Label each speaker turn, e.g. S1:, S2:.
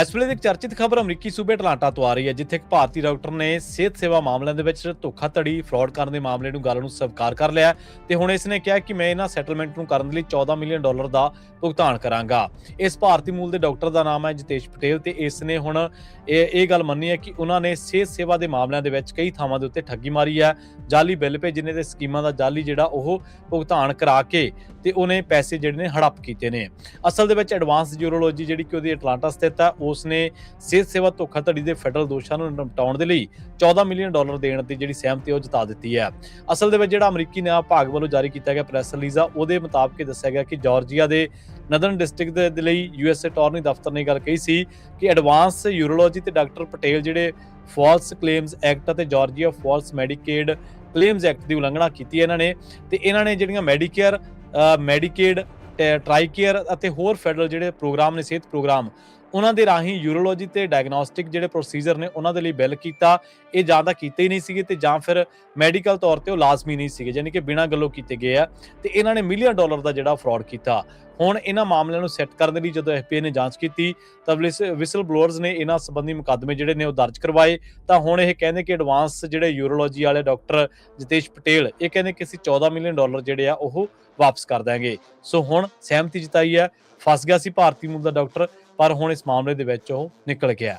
S1: ਇਸ ਵੇਲੇ ਦੀ ਇੱਕ ਚਰਚਿਤ ਖਬਰ ਅਮਰੀਕੀ ਸੂਬੇ ਅਟਲਾਂਟਾ ਤੋਂ ਆ ਰਹੀ ਹੈ, ਜਿੱਥੇ ਇੱਕ ਭਾਰਤੀ ਡਾਕਟਰ ਨੇ ਸਿਹਤ ਸੇਵਾ ਮਾਮਲਿਆਂ ਦੇ ਵਿੱਚ ਧੋਖਾਧੜੀ ਫਰਾਡ ਕਰਨ ਦੇ ਮਾਮਲੇ ਨੂੰ ਗੱਲ ਨੂੰ ਸਵੀਕਾਰ ਕਰ ਲਿਆ ਤੇ ਹੁਣ ਇਸ ਨੇ ਕਿਹਾ ਕਿ ਮੈਂ ਇਹਨਾਂ ਸੈਟਲਮੈਂਟ ਨੂੰ ਕਰਨ ਲਈ $14 ਮਿਲੀਅਨ ਦਾ ਭੁਗਤਾਨ ਕਰਾਂਗਾ। ਇਸ ਭਾਰਤੀ ਮੂਲ ਦੇ ਡਾਕਟਰ ਦਾ ਨਾਮ ਹੈ ਜਿਤੇਸ਼ ਪਟੇਲ ਤੇ ਇਸ ਨੇ ਹੁਣ ਇਹ ਗੱਲ ਮੰਨੀ ਹੈ ਕਿ ਉਹਨਾਂ ਨੇ ਸਿਹਤ ਸੇਵਾ ਦੇ ਮਾਮਲਿਆਂ ਦੇ ਵਿੱਚ ਕਈ ਥਾਵਾਂ ਦੇ ਉੱਤੇ ਠੱਗੀ ਮਾਰੀ ਹੈ, ਜਾਲੀ ਬਿੱਲ ਭੇਜੇ ਨੇ ਤੇ ਸਕੀਮਾਂ ਦਾ ਜਾਲੀ ਜਿਹੜਾ ਉਹ ਭੁਗਤਾਨ ਕਰਾ ਕੇ ਤੇ ਉਹਨੇ ਪੈਸੇ ਜਿਹੜੇ ਨੇ ਹੜੱਪ ਕੀਤੇ ਨੇ। ਅਸਲ ਦੇ ਵਿੱਚ ਐਡਵਾਂਸ ਯੂਰੋਲੋਜੀ ਜਿਹੜੀ ਕਿ ਉਹਦੀ ਅਟਲਾਂਟਾ ਸਥਿਤ ਹੈ, ਉਸ ਨੇ ਸਿਹਤ ਸੇਵਾ ਧੋਖਾਧੜੀ ਦੇ ਫੈਡਰਲ ਦੋਸ਼ਾਂ ਨੂੰ ਨਿਪਟਾਉਣ ਦੇ ਲਈ $14 ਮਿਲੀਅਨ ਦੇਣ ਦੀ ਜਿਹੜੀ ਸਹਿਮਤੀ ਉਹ ਜਤਾ ਦਿੱਤੀ ਹੈ। ਅਸਲ ਦੇ ਵਿੱਚ ਜਿਹੜਾ ਅਮਰੀਕੀ ਨਿਆਂ ਵਿਭਾਗ ਵੱਲੋਂ ਜਾਰੀ ਕੀਤਾ ਗਿਆ ਪ੍ਰੈਸ ਰਿਲੀਜ਼ ਆ, ਉਹਦੇ ਮੁਤਾਬਕ ਇਹ ਦੱਸਿਆ ਗਿਆ ਕਿ ਜਾਰਜੀਆ ਦੇ ਨਦਰਨ ਡਿਸਟ੍ਰਿਕਟ ਦੇ ਲਈ ਯੂਐਸ ਅਟਾਰਨੀ ਦਫ਼ਤਰ ਨੇ ਗੱਲ ਕਹੀ ਸੀ ਕਿ ਐਡਵਾਂਸ ਯੂਰੋਲੋਜੀ ਤੇ ਡਾਕਟਰ ਪਟੇਲ ਜਿਹੜੇ ਫਾਲਸ ਕਲੇਮਸ ਐਕਟ ਅਤੇ Georgia false Medicaid claims act ਦੀ ਉਲੰਘਣਾ ਕੀਤੀ ਹੈ ਇਹਨਾਂ ਨੇ ਜਿਹੜੀਆਂ ਮੈਡੀਕੇਡ ਟ੍ਰਾਈਕੇਅਰ ਅਤੇ ਹੋਰ ਫੈਡਰਲ ਜਿਹੜੇ ਪ੍ਰੋਗਰਾਮ ਨੇ ਸਿਹਤ ਪ੍ਰੋਗਰਾਮ ਉਹਨਾਂ ਦੇ ਰਾਹੀਂ ਯੂਰੋਲੋਜੀ ਤੇ ਡਾਇਗਨੋਸਟਿਕ ਜਿਹੜੇ ਪ੍ਰੋਸੀਜਰ ਨੇ ਉਹਨਾਂ ਦੇ ਲਈ ਬਿੱਲ ਕੀਤਾ। ਇਹ ਜਾਂ ਤਾਂ ਕੀਤੇ ਹੀ ਨਹੀਂ ਸੀਗੇ ਤੇ ਜਾਂ ਫਿਰ ਮੈਡੀਕਲ ਤੌਰ ਤੇ ਉਹ ਲਾਜ਼ਮੀ ਨਹੀਂ ਸੀਗੇ, ਯਾਨੀ ਕਿ ਬਿਨਾਂ ਗੱਲੋਂ ਕੀਤੇ ਗਏ ਆ ਤੇ ਇਹਨਾਂ ਨੇ $1 ਮਿਲੀਅਨ ਦਾ ਜਿਹੜਾ ਫਰਾਡ ਕੀਤਾ। ਹੁਣ ਇਹਨਾਂ ਮਾਮਲਿਆਂ ਨੂੰ ਸੈੱਟ ਕਰਨ ਦੇ ਲਈ ਜਦੋਂ ਐਫਬੀਆਈ ਨੇ ਜਾਂਚ ਕੀਤੀ ਤਾਂ ਵਿਸਲ ਬਲੋਅਰਸ ਨੇ ਇਹਨਾਂ ਸੰਬੰਧੀ ਮੁਕੱਦਮੇ ਜਿਹੜੇ ਨੇ ਉਹ ਦਰਜ ਕਰਵਾਏ। ਤਾਂ ਹੁਣ ਇਹ ਕਹਿੰਦੇ ਕਿ ਐਡਵਾਂਸ ਜਿਹੜੇ ਯੂਰੋਲੋਜੀ ਵਾਲੇ ਡਾਕਟਰ ਜਿਤੇਸ਼ ਪਟੇਲ ਇਹ ਕਹਿੰਦੇ ਕਿ ਅਸੀਂ $14 ਮਿਲੀਅਨ ਜਿਹੜੇ ਆ ਉਹ ਵਾਪਸ ਕਰ ਦਾਂਗੇ। ਸੋ ਹੁਣ ਸਹਿਮਤੀ ਜਤਾਈ ਹੈ। ਫਸ ਗਿਆ ਸੀ ਭਾਰਤੀ ਮੂਲ ਦਾ ਡਾਕਟਰ, ਪਰ ਹੁਣ ਇਸ ਮਾਮਲੇ ਦੇ ਵਿੱਚ ਉਹ ਨਿਕਲ ਗਿਆ।